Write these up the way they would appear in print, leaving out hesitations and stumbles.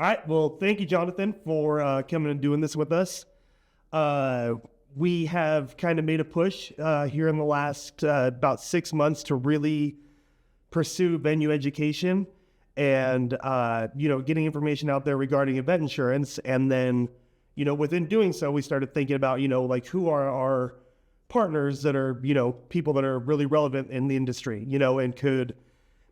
All right. Well, thank you, Jonathan, for coming and doing this with us. We have kind of made a push here in the last about 6 months to really pursue venue education and, getting information out there regarding event insurance. And then, within doing so, we started thinking about, who are our partners that are, people that are really relevant in the industry, and could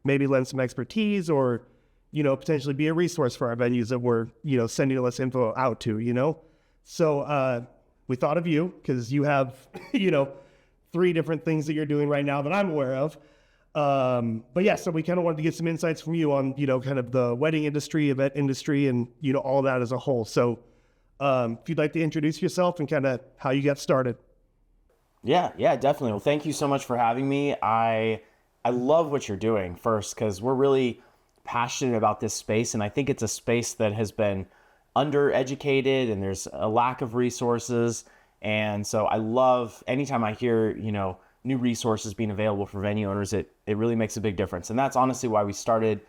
maybe lend some expertise or, potentially be a resource for our venues that we're, sending this info out to, So we thought of you because you have, 3 different things that you're doing right now that I'm aware of. But yeah, so we kind of wanted to get some insights from you on, kind of the wedding industry, event industry, and, all that as a whole. So if you'd like to introduce yourself and kind of how you got started. Yeah, definitely. Well, thank you so much for having me. I love what you're doing first, because we're really passionate about this space. And I think it's a space that has been undereducated and there's a lack of resources. And so I love anytime I hear, new resources being available for venue owners, it really makes a big difference. And that's honestly why we started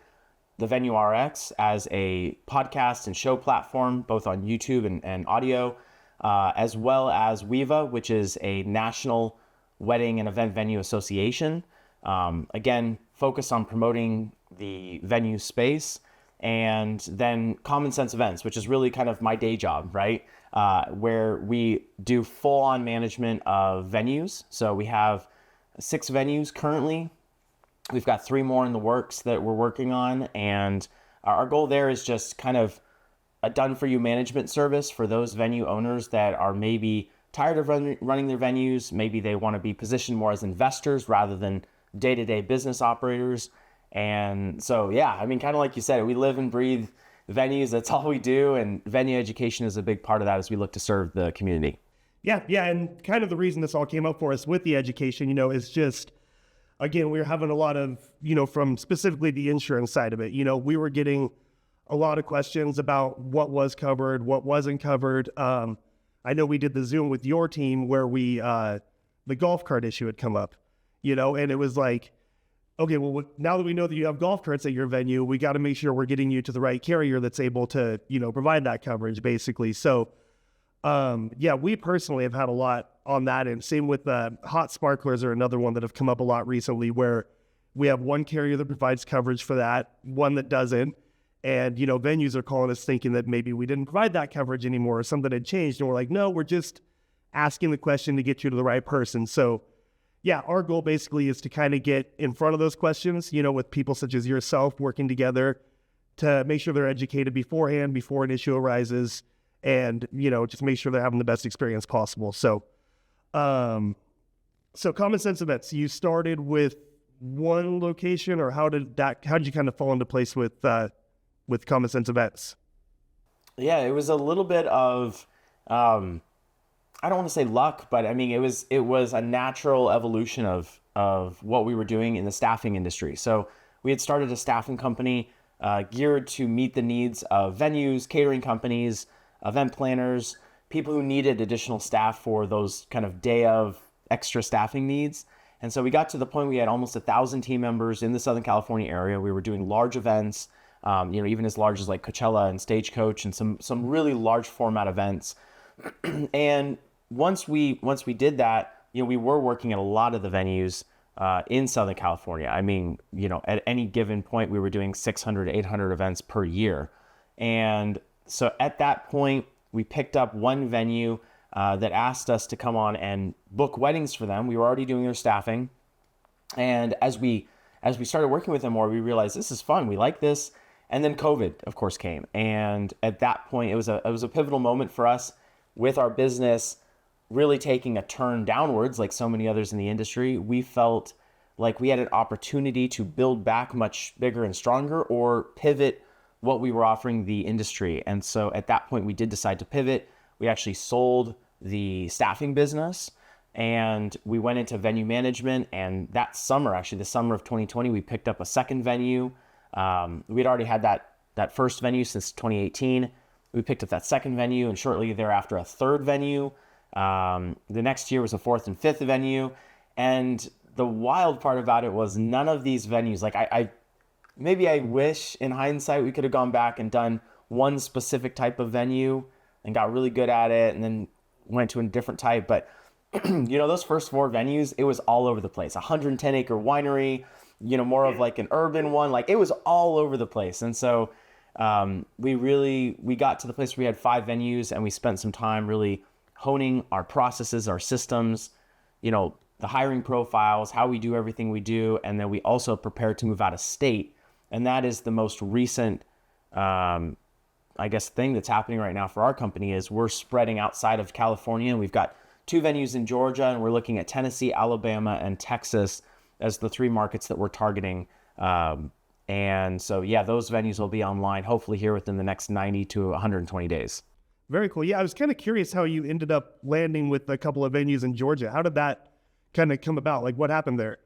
the VenueRx as a podcast and show platform, both on YouTube and audio, as well as WEVA, which is a national wedding and event venue association. Again, focused on promoting the venue space, and then Common Sense Events, which is really kind of my day job, right? Where we do full-on management of venues. So we have 6 venues currently. We've got 3 more in the works that we're working on. And our goal there is just kind of a done-for-you management service for those venue owners that are maybe tired of running their venues. Maybe they want to be positioned more as investors rather than day-to-day business operators. And so, yeah, I mean, kind of like you said, we live and breathe venues. That's all we do. And venue education is a big part of that as we look to serve the community. Yeah. And kind of the reason this all came up for us with the education, is just, again, we were having a lot of, from specifically the insurance side of it, we were getting a lot of questions about what was covered, what wasn't covered. I know we did the Zoom with your team where the golf cart issue had come up, and it was like, okay, well, now that we know that you have golf carts at your venue, we got to make sure we're getting you to the right carrier that's able to, provide that coverage, basically. So, we personally have had a lot on that. And same with hot sparklers are another one that have come up a lot recently, where we have one carrier that provides coverage for that, one that doesn't. And, venues are calling us thinking that maybe we didn't provide that coverage anymore or something had changed. And we're like, no, we're just asking the question to get you to the right person. So, yeah, our goal basically is to kind of get in front of those questions, with people such as yourself working together to make sure they're educated beforehand, before an issue arises, and, just make sure they're having the best experience possible. So, Common Sense Events, you started with one location, or how did you kind of fall into place with Common Sense Events? Yeah, it was a little bit of, I don't want to say luck, but I mean, it was a natural evolution of what we were doing in the staffing industry. So we had started a staffing company geared to meet the needs of venues, catering companies, event planners, people who needed additional staff for those kind of day of extra staffing needs. And so we got to the point we had almost 1,000 team members in the Southern California area. We were doing large events, even as large as like Coachella and Stagecoach and some really large format events. And once we did that, we were working at a lot of the venues in Southern California. I mean, at any given point, we were doing 600, 800 events per year. And so at that point, we picked up one venue that asked us to come on and book weddings for them. We were already doing their staffing. And as we started working with them more, we realized this is fun. We like this. And then COVID, of course, came. And at that point, it was a pivotal moment for us with our business really taking a turn downwards, like so many others in the industry. We felt like we had an opportunity to build back much bigger and stronger, or pivot what we were offering the industry. And so at that point, we did decide to pivot. We actually sold the staffing business and we went into venue management. And that summer, actually the summer of 2020, we picked up a second venue. We'd already had that first venue since 2018. We picked up that second venue, and shortly thereafter, a third venue. The next year was a fourth and fifth venue. And the wild part about it was none of these venues, like I wish in hindsight we could have gone back and done one specific type of venue and got really good at it, and then went to a different type. But those first 4 venues, it was all over the place. 110 acre winery, more of like an urban one, like it was all over the place. And so we got to the place where we had 5 venues, and we spent some time really honing our processes, our systems, the hiring profiles, how we do everything we do. And then we also prepared to move out of state. And that is the most recent, thing that's happening right now for our company is we're spreading outside of California. We've got 2 venues in Georgia, and we're looking at Tennessee, Alabama, and Texas as the 3 markets that we're targeting. And so, those venues will be online, hopefully here within the next 90 to 120 days. Very cool. Yeah, I was kind of curious how you ended up landing with a couple of venues in Georgia. How did that kind of come about? Like, what happened there?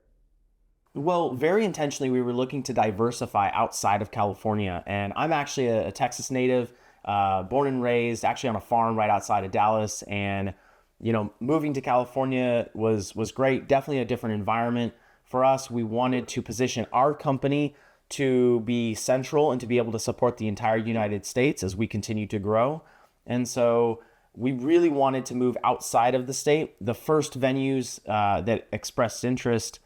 Well, very intentionally, we were looking to diversify outside of California. And I'm actually a Texas native, born and raised actually on a farm right outside of Dallas. And, moving to California was great. Definitely a different environment for us. We wanted to position our company to be central and to be able to support the entire United States as we continue to grow. And so we really wanted to move outside of the state. The first venues that expressed interest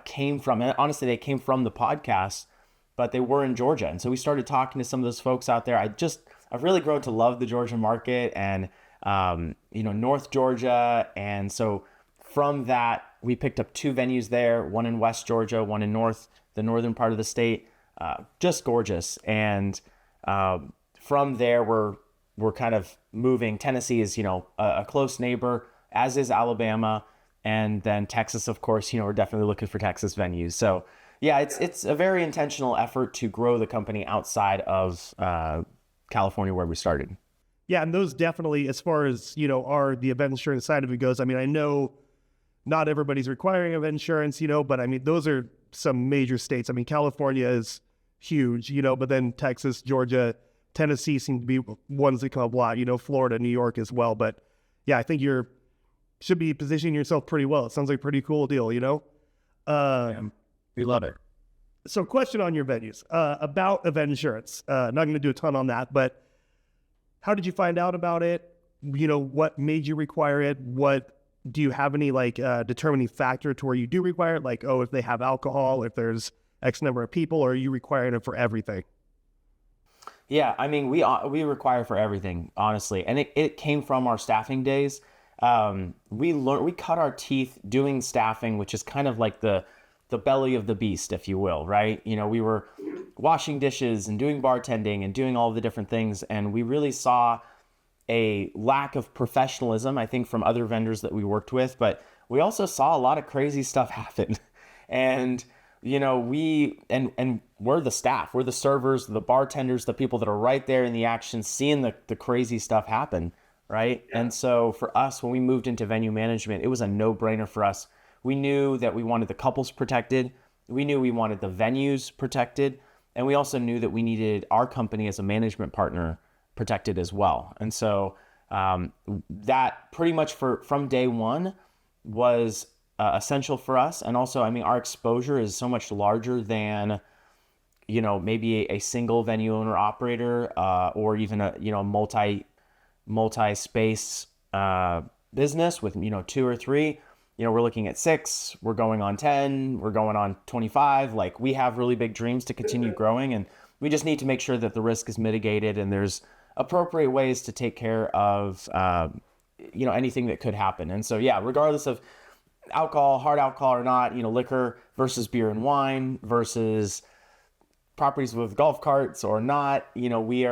came from, and honestly, they came from the podcast, but they were in Georgia. And so we started talking to some of those folks out there. I've really grown to love the Georgia market and, North Georgia. And so from that, we picked up 2 venues there, one in West Georgia, one in the northern part of the state, just gorgeous. And from there, we're kind of moving. Tennessee is, a close neighbor, as is Alabama. And then Texas, of course, we're definitely looking for Texas venues. So yeah, it's a very intentional effort to grow the company outside of California where we started. Yeah, and those definitely, as far as, are the event insurance side of it goes, I mean, I know not everybody's requiring event insurance, but I mean, those are some major states. I mean, California is huge, but then Texas, Georgia, Tennessee seem to be ones that come up a lot, Florida, New York as well. But yeah, I think should be positioning yourself pretty well. It sounds like a pretty cool deal, We love it. So question on your venues, about event insurance. Not going to do a ton on that, but how did you find out about it? What made you require it? Do you have any determining factor to where you do require it? Like, if they have alcohol, if there's X number of people, or are you requiring it for everything? Yeah, I mean, we require for everything, honestly. And it came from our staffing days. We cut our teeth doing staffing, which is kind of like the belly of the beast, if you will, right? We were washing dishes and doing bartending and doing all of the different things. And we really saw a lack of professionalism, I think, from other vendors that we worked with, but we also saw a lot of crazy stuff happen. And, we're the staff, we're the servers, the bartenders, the people that are right there in the action, seeing the crazy stuff happen. Right. Yeah. And so for us, when we moved into venue management, it was a no-brainer for us. We knew that we wanted the couples protected. We knew we wanted the venues protected. And we also knew that we needed our company as a management partner protected as well. And so that pretty much from day one was essential for us. And also, I mean, our exposure is so much larger than, maybe a single venue owner operator or even a multi-space business with 2 or 3. We're looking at 6, we're going on 10, we're going on 25. Like, we have really big dreams to continue growing, and we just need to make sure that the risk is mitigated and there's appropriate ways to take care of anything that could happen. And so regardless of alcohol, hard alcohol or not, liquor versus beer and wine versus properties with golf carts or not, we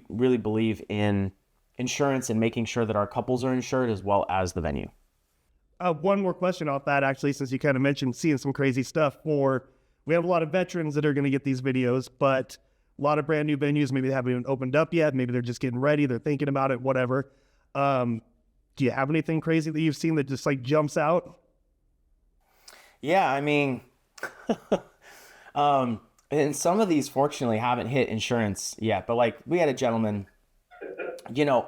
really believe in insurance and making sure that our couples are insured as well as the venue. One more question off that, actually, since you kind of mentioned seeing some crazy stuff. We have a lot of veterans that are going to get these videos, but a lot of brand new venues, maybe they haven't even opened up yet. Maybe they're just getting ready. They're thinking about it, whatever. Do you have anything crazy that you've seen that just jumps out? Yeah, I mean, and some of these fortunately haven't hit insurance yet, but we had a gentleman,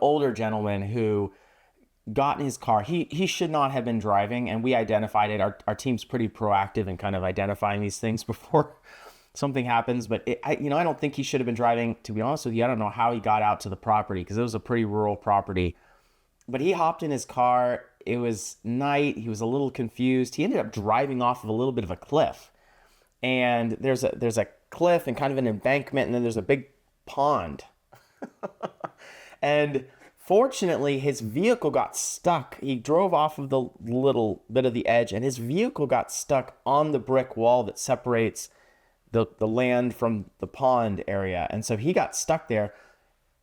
older gentleman who got in his car. He should not have been driving, and we identified it. Our team's pretty proactive in kind of identifying these things before something happens. But I don't think he should have been driving, to be honest with you. I don't know how he got out to the property because it was a pretty rural property. But he hopped in his car. It was night. He was a little confused. He ended up driving off of a little bit of a cliff. And there's a cliff and kind of an embankment, and then there's a big pond. And fortunately, his vehicle got stuck. He drove off of the little bit of the edge, and his vehicle got stuck on the brick wall that separates the land from the pond area. And so he got stuck there.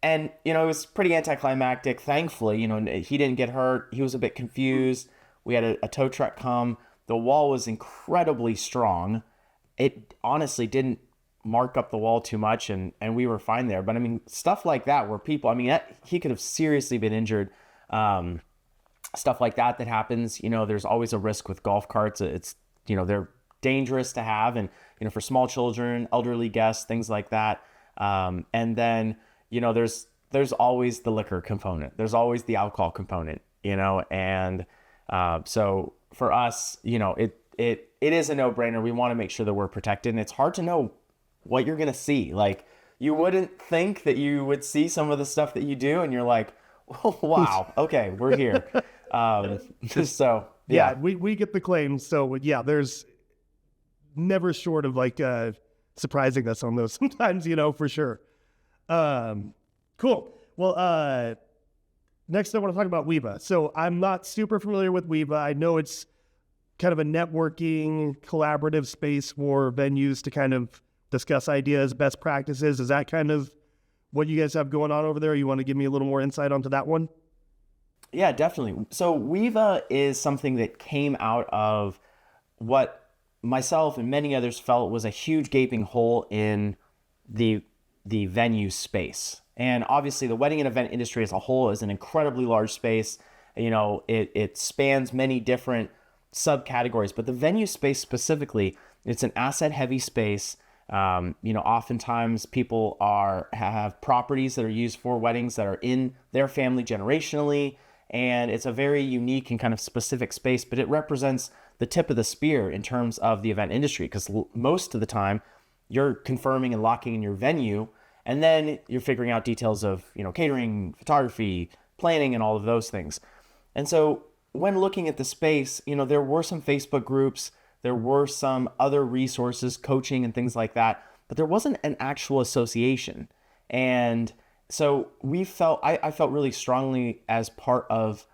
And, it was pretty anticlimactic. Thankfully, he didn't get hurt. He was a bit confused. We had a tow truck come. The wall was incredibly strong. It honestly didn't mark up the wall too much, and we were fine there. But, stuff like that where people, he could have seriously been injured. Stuff like that happens. There's always a risk with golf carts. It's, they're dangerous to have. And, for small children, elderly guests, things like that. And then, there's always the liquor component. There's always the alcohol component, and so for us, it is a no-brainer. We want to make sure that we're protected, and it's hard to know what you're going to see. Like, you wouldn't think that you would see some of the stuff that you do, and you're like, oh, wow, okay, we're here. So, yeah. We get the claims. So, yeah, there's never short of surprising us on those sometimes, for sure. Cool. Well, next I want to talk about WEVA. So I'm not super familiar with WEVA. I know it's kind of a networking, collaborative space for venues to kind of discuss ideas, best practices. Is that kind of what you guys have going on over there? You want to give me a little more insight onto that one? Yeah, definitely. So WEVA is something that came out of what myself and many others felt was a huge gaping hole in the venue space. And obviously the wedding and event industry as a whole is an incredibly large space. It spans many different subcategories, but the venue space specifically, it's an asset heavy space. Oftentimes people have properties that are used for weddings that are in their family generationally. And it's a very unique and kind of specific space, but it represents the tip of the spear in terms of the event industry, because most of the time you're confirming and locking in your venue, and then you're figuring out details of, catering, photography, planning, and all of those things. And so when looking at the space, there were some Facebook groups, there were some other resources, coaching and things like that, but there wasn't an actual association. And so I felt really strongly as part of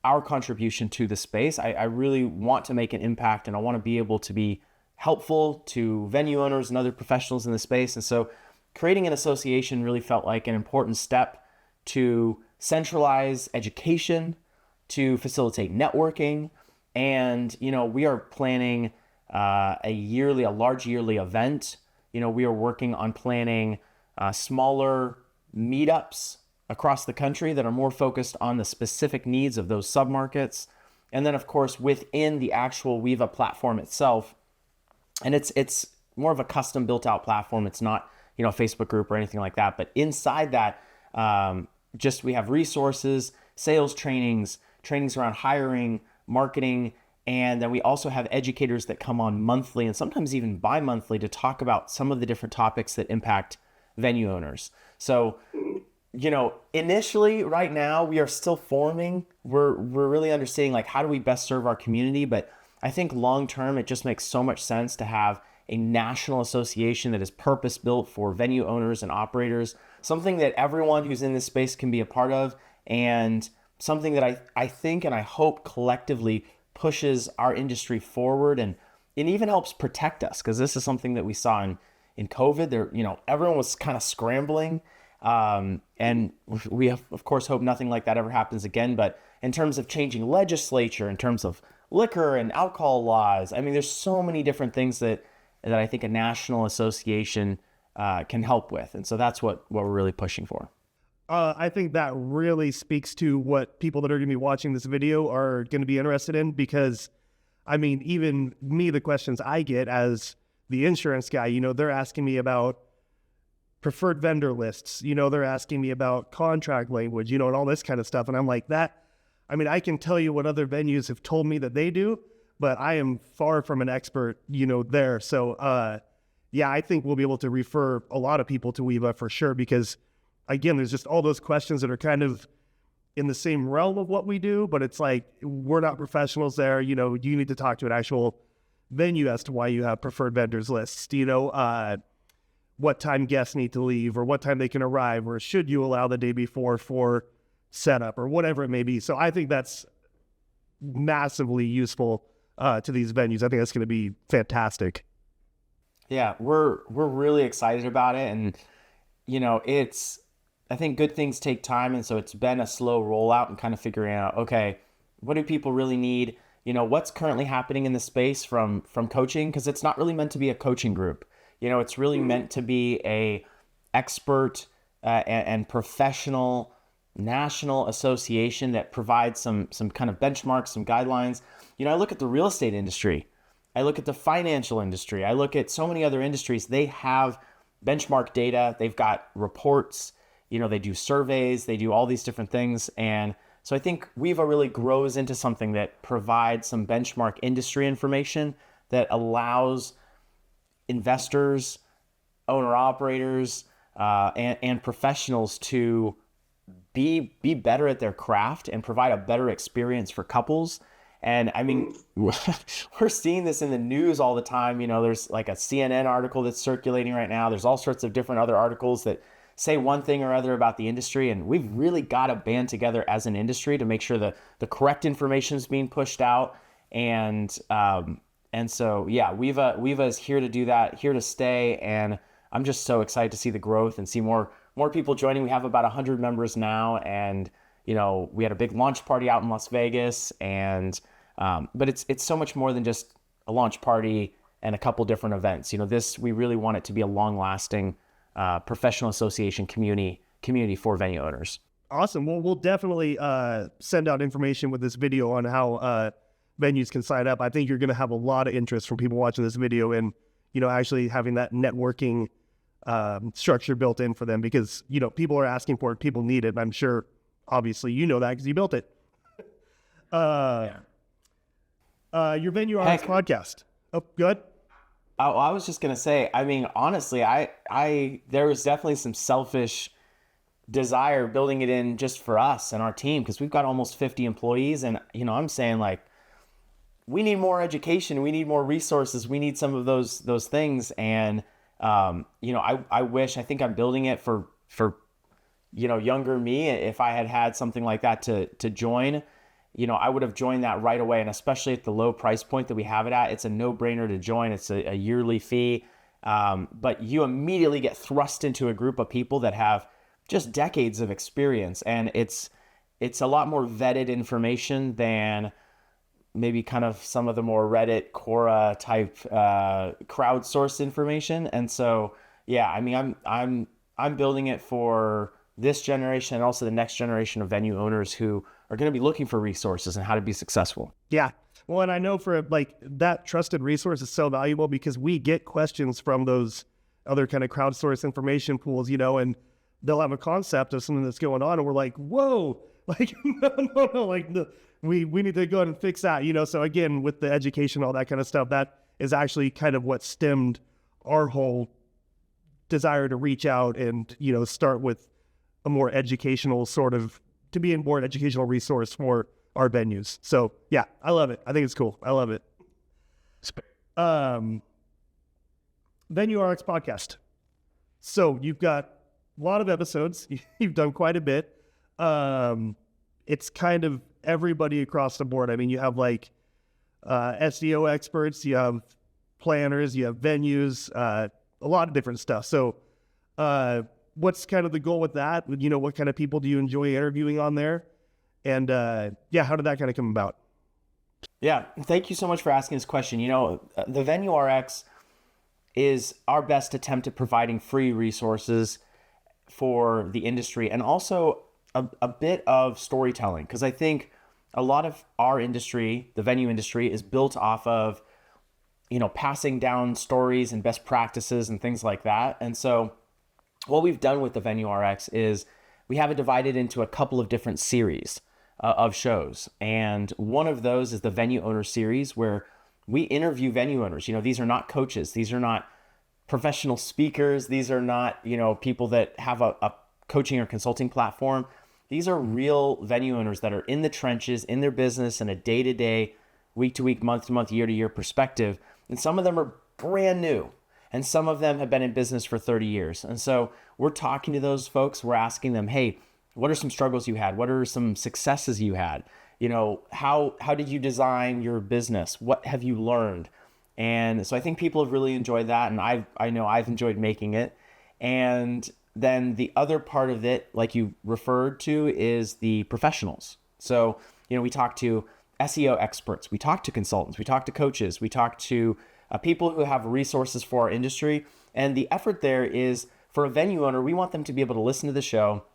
our contribution to the space. I really want to make an impact, and I want to be able to be helpful to venue owners and other professionals in the space. And so creating an association really felt like an important step to centralize education, to facilitate networking. And, we are planning a large yearly event. We are working on planning smaller meetups across the country that are more focused on the specific needs of those submarkets. And then, of course, within the actual WEVA platform itself, and it's more of a custom built out platform. It's not, a Facebook group or anything like that. But inside that, we have resources, sales trainings around hiring, marketing, and then we also have educators that come on monthly and sometimes even bi-monthly to talk about some of the different topics that impact venue owners. So, initially right now we are still forming. We're really understanding how do we best serve our community, but I think long term it just makes so much sense to have a national association that is purpose built for venue owners and operators, something that everyone who's in this space can be a part of, and something that I think and I hope collectively pushes our industry forward, and it even helps protect us, because this is something that we saw in COVID. There, everyone was kind of scrambling, and we of course hope nothing like that ever happens again. But in terms of changing legislature, in terms of liquor and alcohol laws, there's so many different things that I think a national association can help with, and so that's what we're really pushing for. I think that really speaks to what people that are going to be watching this video are going to be interested in, because, even me, the questions I get as the insurance guy, they're asking me about preferred vendor lists, they're asking me about contract language, and all this kind of stuff. And I'm like, I can tell you what other venues have told me that they do, but I am far from an expert, there. So yeah, I think we'll be able to refer a lot of people to WEVA for sure, because again, there's just all those questions that are kind of in the same realm of what we do, but it's like, we're not professionals there. You know, you need to talk to an actual venue as to why you have preferred vendors lists, what time guests need to leave, or what time they can arrive, or should you allow the day before for setup, or whatever it may be. So I think that's massively useful to these venues. I think that's going to be fantastic. Yeah, we're really excited about it, and I think good things take time, and so it's been a slow rollout and kind of figuring out, okay, what do people really need? What's currently happening in the space from coaching, because it's not really meant to be a coaching group. It's really meant to be a expert and professional national association that provides some kind of benchmarks, some guidelines. I look at the real estate industry, I look at the financial industry, I look at so many other industries. They have benchmark data, they've got reports, they do surveys, they do all these different things. And so I think WEVA really grows into something that provides some benchmark industry information that allows investors, owner-operators, and professionals to be better at their craft and provide a better experience for couples. And I mean, we're seeing this in the news all the time. There's like a CNN article that's circulating right now. There's all sorts of different other articles that say one thing or other about the industry. And we've really got to band together as an industry to make sure that the correct information is being pushed out. And so, yeah, WEVA is here to do that, here to stay. And I'm just so excited to see the growth and see more people joining. We have about 100 members now. And, we had a big launch party out in Las Vegas. And but it's so much more than just a launch party and a couple different events. We really want it to be a long-lasting professional association community for venue owners. Awesome. Well, we'll definitely send out information with this video on how venues can sign up. I think you're going to have a lot of interest from people watching this video, and actually having that networking structure built in for them, because people are asking for it, people need it, and I'm sure obviously that because you built it. Your VenueRx podcast. Oh, good. I was just gonna say, I mean, honestly, I there was definitely some selfish desire building it in just for us and our team, because we've got almost 50 employees, and I'm saying, like, we need more education, we need more resources, we need some of those things. And I think I'm building it for younger me. If I had something like that to join, I would have joined that right away. And especially at the low price point that we have it at, it's a no-brainer to join. It's a yearly fee. But you immediately get thrust into a group of people that have just decades of experience. And it's a lot more vetted information than maybe kind of some of the more Reddit, Quora type crowdsourced information. And so, yeah, I mean, I'm building it for this generation and also the next generation of venue owners who are going to be looking for resources and how to be successful. Yeah. Well, and I know for like that trusted resource is so valuable, because we get questions from those other kind of crowdsourced information pools, and they'll have a concept of something that's going on, and we're like, whoa, like, no, like we need to go ahead and fix that, So again, with the education, all that kind of stuff, that is actually kind of what stemmed our whole desire to reach out and, start with a more educational to be a more educational resource for our venues. So yeah, I love it. I think it's cool. I love it. VenueRx Podcast. So you've got a lot of episodes. You've done quite a bit. It's kind of everybody across the board. I mean, you have like SEO experts, you have planners, you have venues, a lot of different stuff. So what's kind of the goal with that? What kind of people do you enjoy interviewing on there? And how did that kind of come about? Yeah, thank you so much for asking this question. The VenueRx is our best attempt at providing free resources for the industry, and also a bit of storytelling, because I think a lot of our industry, the venue industry, is built off of, passing down stories and best practices and things like that. And so what we've done with the VenueRx is we have it divided into a couple of different series of shows. And one of those is the Venue Owner Series, where we interview venue owners. These are not coaches. These are not professional speakers. These are not, people that have a coaching or consulting platform. These are real venue owners that are in the trenches, in their business, in a day-to-day, week-to-week, month-to-month, year-to-year perspective. And some of them are brand new, and some of them have been in business for 30 years. And so we're talking to those folks. We're asking them, hey, what are some struggles you had? What are some successes you had? How did you design your business? What have you learned? And so I think people have really enjoyed that. And I know I've enjoyed making it. And then the other part of it, like you referred to, is the professionals. So, we talk to SEO experts, we talk to consultants, we talk to coaches, we talk to people who have resources for our industry. And the effort there is, for a venue owner, we want them to be able to listen to the show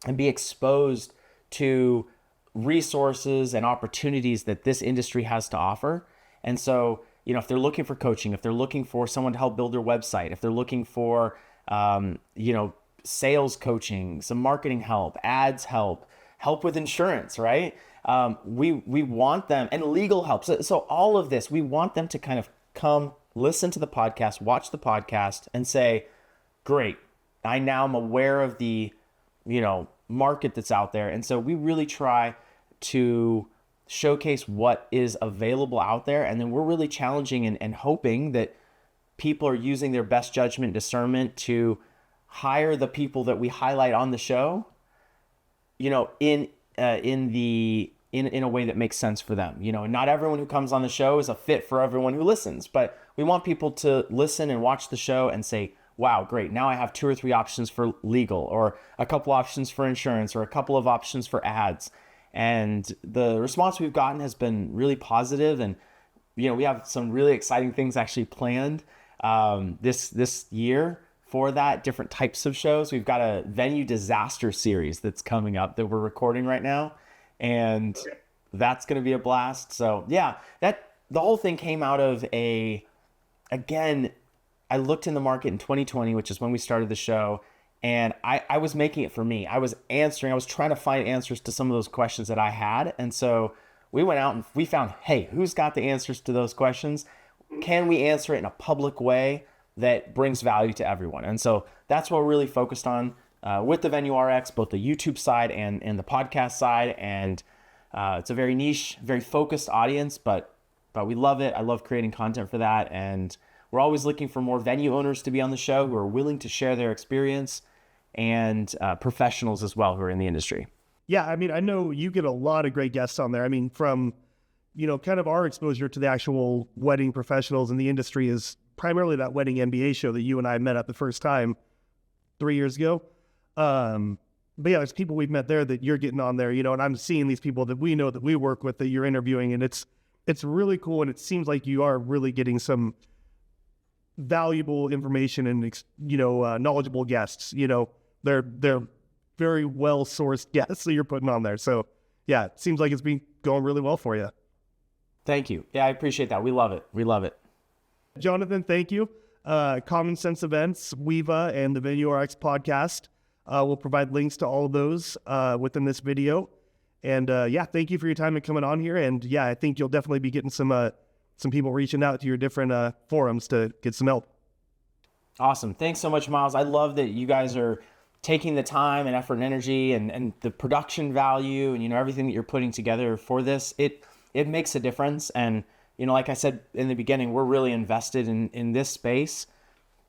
and be exposed to resources and opportunities that this industry has to offer. And so, if they're looking for coaching, if they're looking for someone to help build their website, if they're looking for, sales coaching, some marketing help, ads help with insurance, right? We want them, and legal help. So all of this, we want them to kind of come listen to the podcast, watch the podcast, and say, great, I now am aware of the, market that's out there. And so we really try to showcase what is available out there. And then we're really challenging and hoping that people are using their best judgment and discernment to hire the people that we highlight on the show, in a way that makes sense for them. Not everyone who comes on the show is a fit for everyone who listens, but we want people to listen and watch the show and say, wow, great, now I have 2 or 3 options for legal, or a couple options for insurance, or a couple of options for ads. And the response we've gotten has been really positive. And, we have some really exciting things actually planned this year for that, different types of shows. We've got a venue disaster series that's coming up that we're recording right now. And that's going to be a blast. So yeah, the whole thing came out of I looked in the market in 2020, which is when we started the show, and I was making it for me. I was trying to find answers to some of those questions that I had. And so we went out and we found, hey, who's got the answers to those questions? Can we answer it in a public way that brings value to everyone? And so that's what we're really focused on with the VenueRx, both the YouTube side and the podcast side. And it's a very niche, very focused audience, but we love it. I love creating content for that. And we're always looking for more venue owners to be on the show who are willing to share their experience, and professionals as well who are in the industry. Yeah, I mean, I know you get a lot of great guests on there. I mean, from, kind of our exposure to the actual wedding professionals in the industry is primarily that Wedding MBA show that you and I met at the first time 3 years ago. But yeah, there's people we've met there that you're getting on there, and I'm seeing these people that we know that we work with that you're interviewing, and it's really cool. And it seems like you are really getting some valuable information and, knowledgeable guests. They're very well sourced guests that you're putting on there. So yeah, it seems like it's been going really well for you. Thank you. Yeah, I appreciate that. We love it. Jonathan, thank you. Common Sense Events, WEVA, and the VenueRx Podcast. We'll provide links to all of those within this video. And thank you for your time and coming on here. And yeah, I think you'll definitely be getting some people reaching out to your different forums to get some help. Awesome. Thanks so much, Miles. I love that you guys are taking the time and effort and energy and the production value and, everything that you're putting together for this. It makes a difference. And, like I said in the beginning, we're really invested in this space,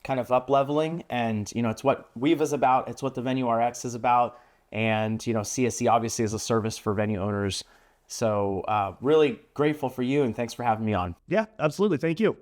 kind of up-leveling. And, it's what WEVA is about. It's what the VenueRx is about. And, CSE obviously is a service for venue owners. So really grateful for you, and thanks for having me on. Yeah, absolutely. Thank you.